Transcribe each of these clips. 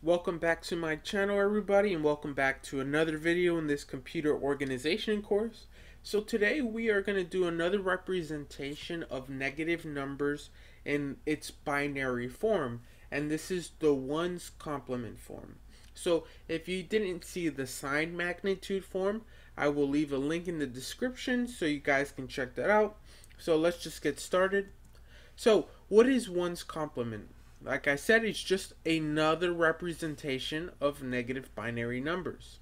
Welcome back to my channel, everybody, and welcome back to another video in this computer organization course. So today we are going to do another representation of negative numbers in its binary form, and this is the ones complement form. So if you didn't see the sign magnitude form, I will leave a link in the description so you guys can check that out. So let's just get started. So what is ones complement? Like I said, it's just another representation of negative binary numbers.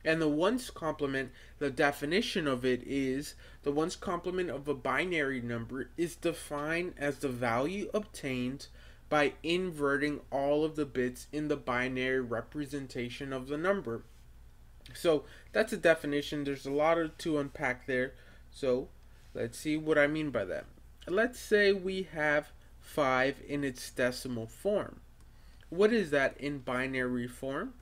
And the ones complement, the definition of it is the ones complement of a binary number is defined as the value obtained by inverting all of the bits in the binary representation of the number. So that's a definition. There's a lot to unpack there. So let's see what I mean by that. Let's say we have 5 in its decimal form. What is that in binary form?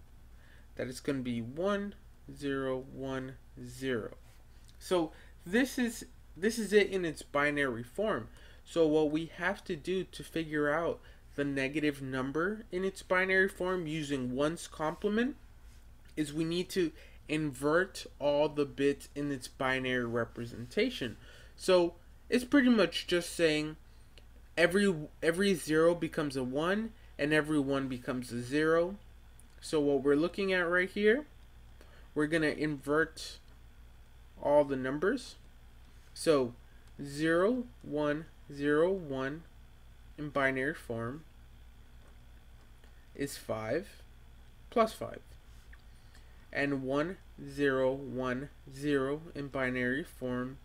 That is going to be 1, 0, 1, 0. So this is it in its binary form. So what we have to do to figure out the negative number in its binary form using ones complement is we need to invert all the bits in its binary representation. So it's pretty much just saying every 0 becomes a 1 and every 1 becomes a 0. So what we're looking at right here, we're going to invert all the numbers. So 0, 1, 0, 1 in binary form is 5 plus 5. And 1, 0, 1, 0 in binary form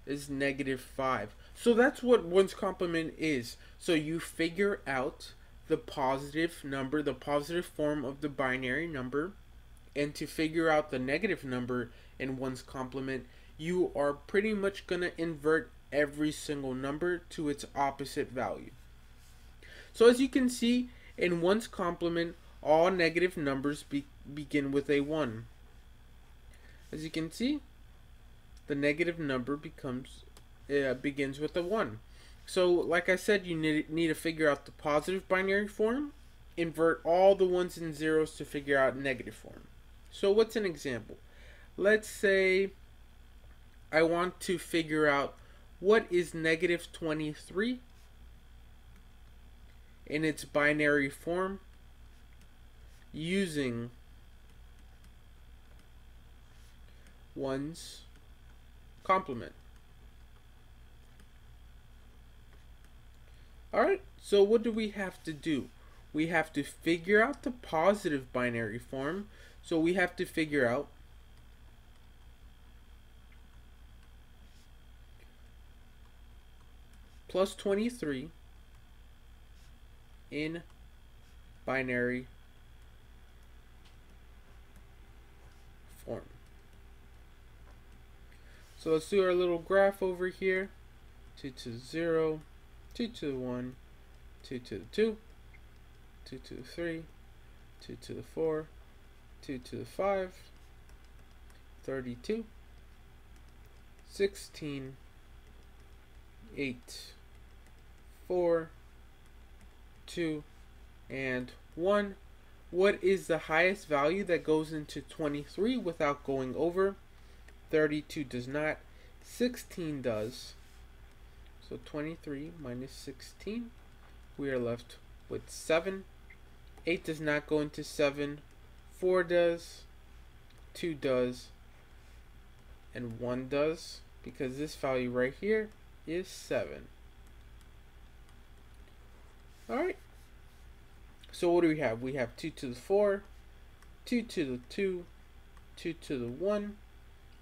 is negative 5. So that's what ones complement is. So you figure out the positive number, the positive form of the binary number, and to figure out the negative number in ones complement, you are pretty much going to invert every single number to its opposite value. So as you can see, in ones complement, all negative numbers begin with a 1. As you can see, the negative number begins with a 1. So like I said, you need to figure out the positive binary form, invert all the ones and zeros to figure out negative form. So what's an example? Let's say I want to figure out what is negative 23 in its binary form using ones complement. Alright, so what do we have to do? We have to figure out the positive binary form. So we have to figure out plus 23 in binary form. So let's do our little graph over here. 2 to the 0, 2 to the 1, 2 to the 2, 2 to the 3, 2 to the 4, 2 to the 5, 32, 16, 8, 4, 2, and 1. What is the highest value that goes into 23 without going over? 32 does not. 16 does. So 23 minus 16, we are left with 7. 8 does not go into 7. 4 does. 2 does. And 1 does, because this value right here is 7. Alright. So what do we have? We have 2 to the 4, 2 to the 2, 2 to the 1,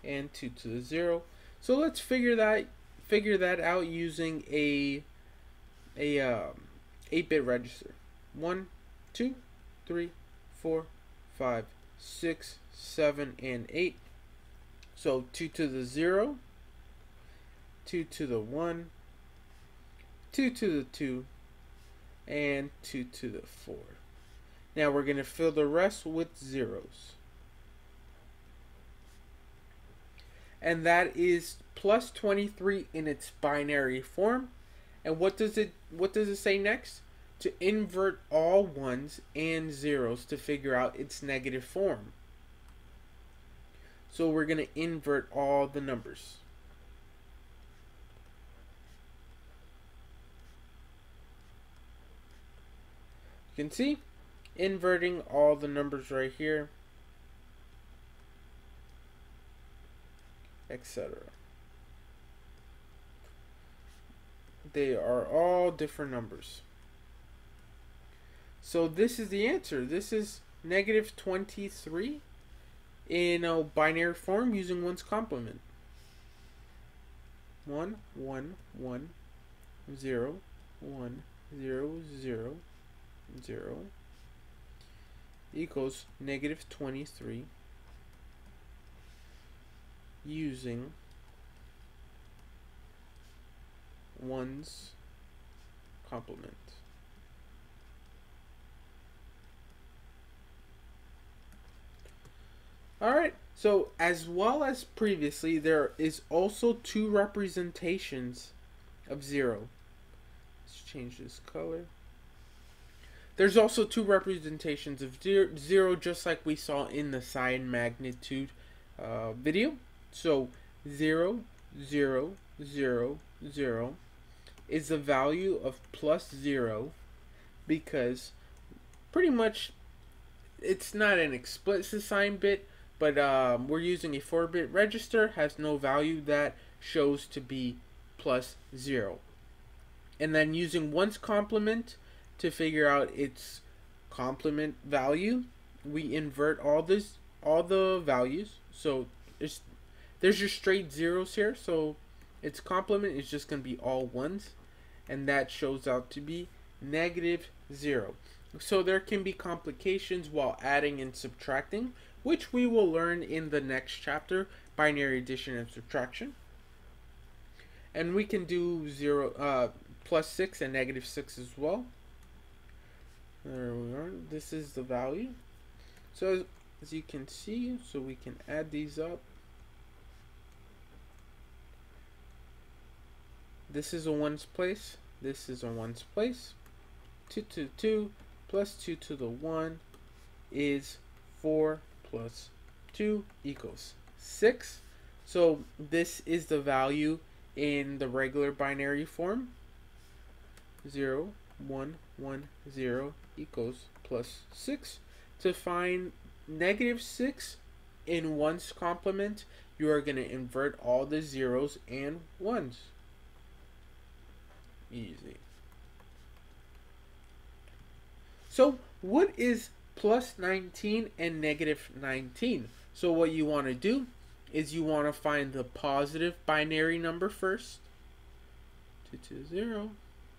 and 2 to the 0. So let's figure that out using a 8-bit register. 1, 2, 3, 4, 5, 6, 7, and 8. So 2 to the 0, 2 to the 1, 2 to the 2, and 2 to the 4. Now we're going to fill the rest with zeros. And that is plus 23 in its binary form. And what does it say next? to invert all ones and zeros to figure out its negative form. So we're going to invert all the numbers. You can see inverting all the numbers right here, etc. They are all different numbers. So this is the answer. This is negative 23 in a binary form using one's complement. 1, 1, 1, 0, 1, 0, 0, 0 equals negative 23 using one's complement. Alright, so as well as previously, there is also two representations of 0. Let's change this color. There's also two representations of 0, just like we saw in the sign magnitude video. So 0, 0, 0, 0 is the value of plus 0 because pretty much it's not an explicit sign bit, but we're using a 4-bit register, has no value that shows to be plus 0. And then using one's complement to figure out its complement value, we invert all the values. So there's just straight zeros here, so its complement is just going to be all ones, and that shows out to be negative 0. So there can be complications while adding and subtracting, which we will learn in the next chapter, binary addition and subtraction. And we can do plus 6 and negative 6 as well. There we are. This is the value. So as you can see, so we can add these up. This is a ones place. This is a ones place. 2 to the 2 plus 2 to the 1 is 4 plus 2 equals 6. So this is the value in the regular binary form. 0, 1, 1, 0 equals plus 6. To find negative 6 in one's complement, you are going to invert all the zeros and ones. Easy. So what is plus 19 and negative 19? So what you want to do is you want to find the positive binary number first. 2 to the 0,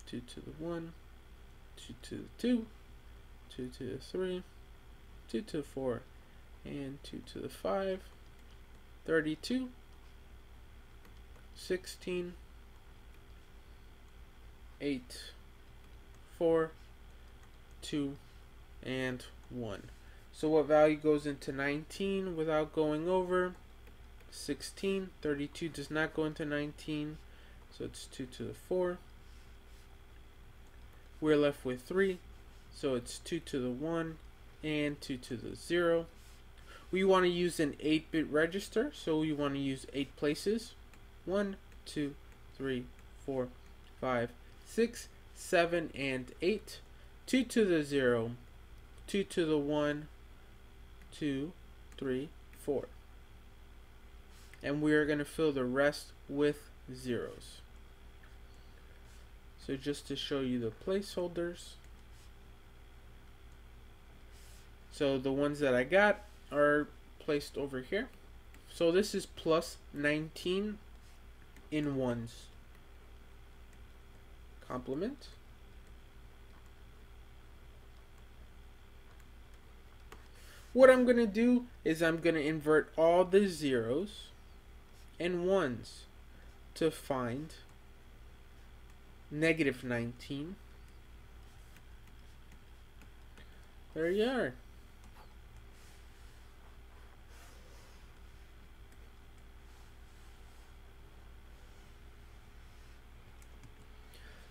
2 to the 1, 2 to the 2, 2 to the 3, 2 to the 4, and 2 to the 5, 32, 16, 8, 4, 2, and 1. So what value goes into 19 without going over? 16. 32 does not go into 19, so it's 2 to the 4. We're left with 3, so it's 2 to the 1 and 2 to the 0. We want to use an 8-bit register, so we want to use 8 places. 1, 2, 3, 4, 5, 6, 7, and 8. 2 to the 0, 2 to the 1, 2, 3, 4. And we are going to fill the rest with zeros. So just to show you the placeholders. So the ones that I got are placed over here. So this is plus 19 in ones complement. What I'm going to do is I'm going to invert all the zeros and ones to find negative 19. There you are.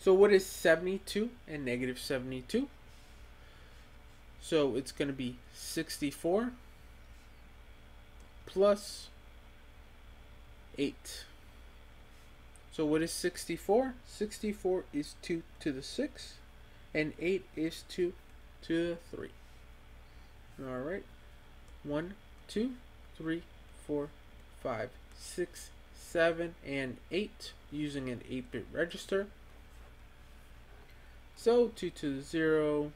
So what is 72 and negative 72? So it's going to be 64 plus 8. So what is 64? 64 is 2 to the 6, and 8 is 2 to the 3. Alright. 1, 2, 3, 4, 5, 6, 7, and 8 using an 8-bit register. So 2 to the 0,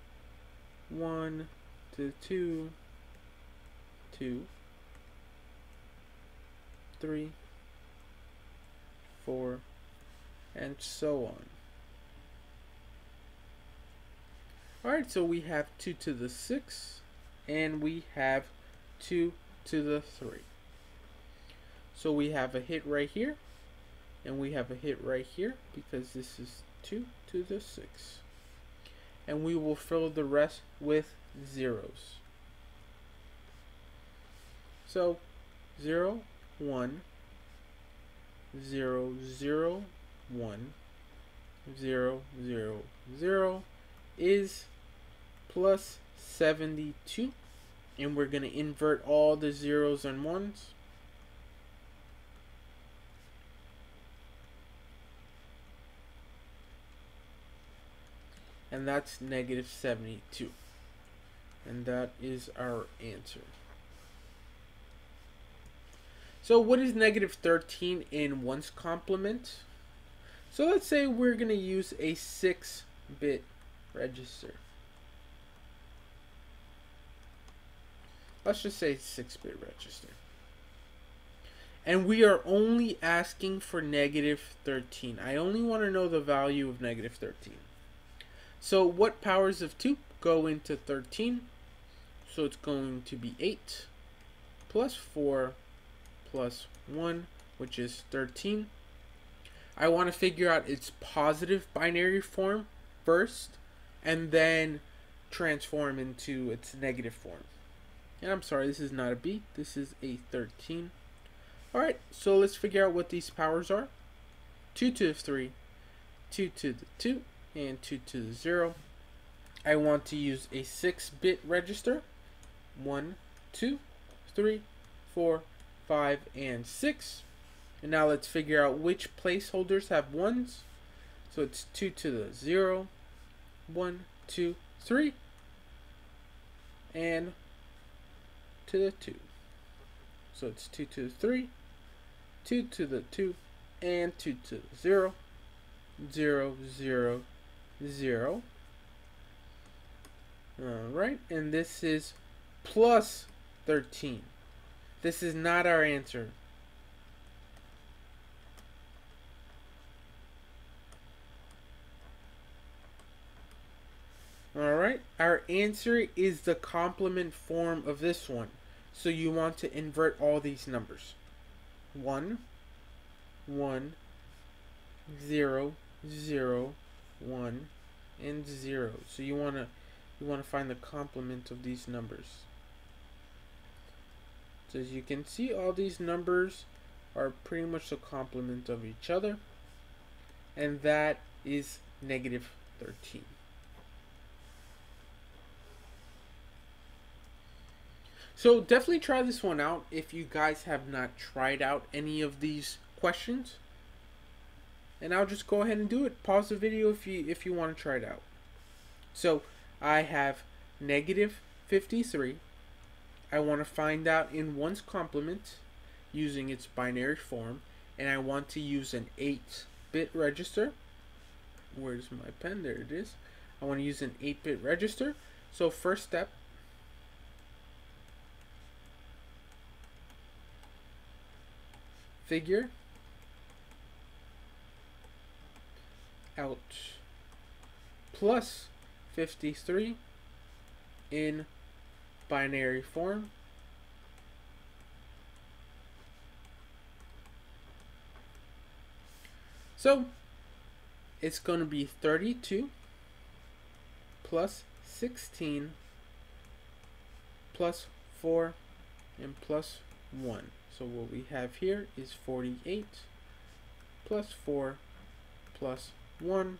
1 to the 2, 2, 3, 4, and so on. Alright, so we have 2 to the 6, and we have 2 to the 3. So we have a hit right here, and we have a hit right here, because this is 2 to the 6. And we will fill the rest with zeros. So 0, 1, 0, 0, 1, 0, 0, 0 is plus 72, and we're going to invert all the zeros and ones. And that's negative 72. And that is our answer. So what is negative 13 in ones complement? So let's say we're going to use a 6-bit register. Let's just say 6-bit register. And we are only asking for negative 13. I only want to know the value of negative 13. So what powers of 2 go into 13? So it's going to be 8 plus 4 plus 1, which is 13. I want to figure out its positive binary form first, and then transform into its negative form. And I'm sorry, this is not a B, this is a 13. Alright, so let's figure out what these powers are. 2 to the 3, 2 to the 2, and 2 to the 0. I want to use a 6-bit register. 1, 2, 3, 4, 5, and 6. And now let's figure out which placeholders have 1s. So it's 2 to the 0, 1, 2, 3, and to the 2. So it's 2 to the 3, 2 to the 2, and 2 to the 0, 0, 0, 0. Alright, and this is plus 13. This is not our answer. Alright, our answer is the complement form of this one. So you want to invert all these numbers. 1, 1, 0, 0, 1, and 0. So you want to find the complement of these numbers. So as you can see, all these numbers are pretty much the complement of each other, and that is negative 13. So definitely try this one out if you guys have not tried out any of these questions. And I'll just go ahead and do it. Pause the video if you want to try it out. So I have negative 53. I want to find out in ones complement using its binary form, and I want to use an 8-bit register. Where's my pen? There it is. I want to use an 8-bit register. So first step, figure out plus 53 in binary form. So it's going to be 32 plus 16 plus 4 and plus 1. So what we have here is 48 plus 4 plus 1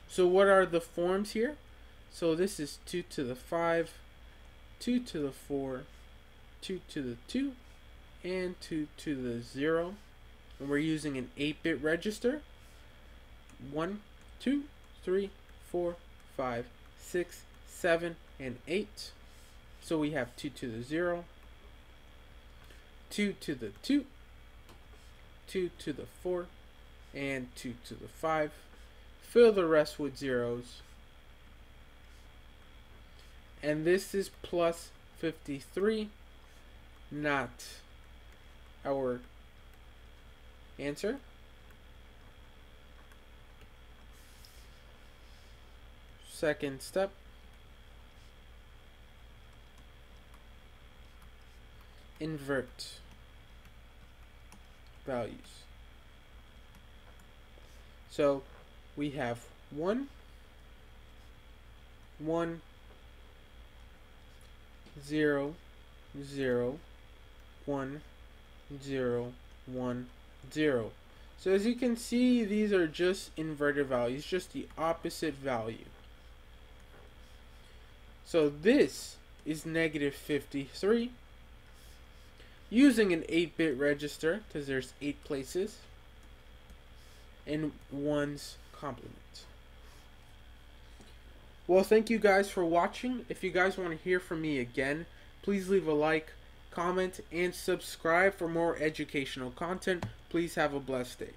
So what are the forms here? So this is 2 to the 5, 2 to the 4, 2 to the 2, and 2 to the 0. And we're using an 8-bit register. 1, 2, 3, 4, 5, 6, 7, and 8. So we have 2 to the 0, 2 to the 2, 2 to the 4, and 2 to the 5. Fill the rest with zeros. And this is plus 53, not our answer. Second step. Invert values. So we have 1, 1, 0, 0, 1, 0, 1, 0. So as you can see, these are just inverted values, just the opposite value. So this is negative 53 using an 8-bit register, because there's 8 places, and 1's complement. Well, thank you guys for watching. If you guys want to hear from me again, please leave a like, comment, and subscribe for more educational content. Please have a blessed day.